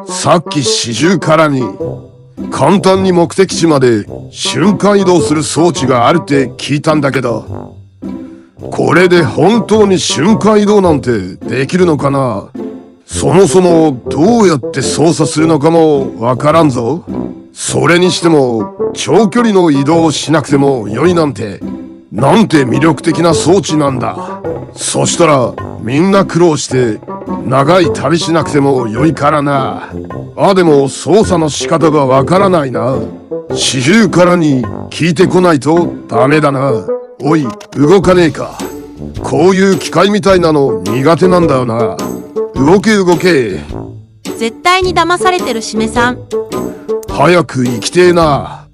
さっきシジュウカラに簡単に目的地まで瞬間移動する装置があるって聞いたんだけど、これで本当に瞬間移動なんてできるのかな。そもそもどうやって操作するのかもわからんぞ。それにしても長距離の移動をしなくても良いなんて、なんて魅力的な装置なんだ。そしたらみんな苦労して長い旅しなくても良いからな。でも操作の仕方がわからないな。シジュウカラに聞いてこないとダメだな。おい、動かねえか。こういう機械みたいなの苦手なんだよな。動け動け。絶対に騙されてるしめさん。早く行きてえな。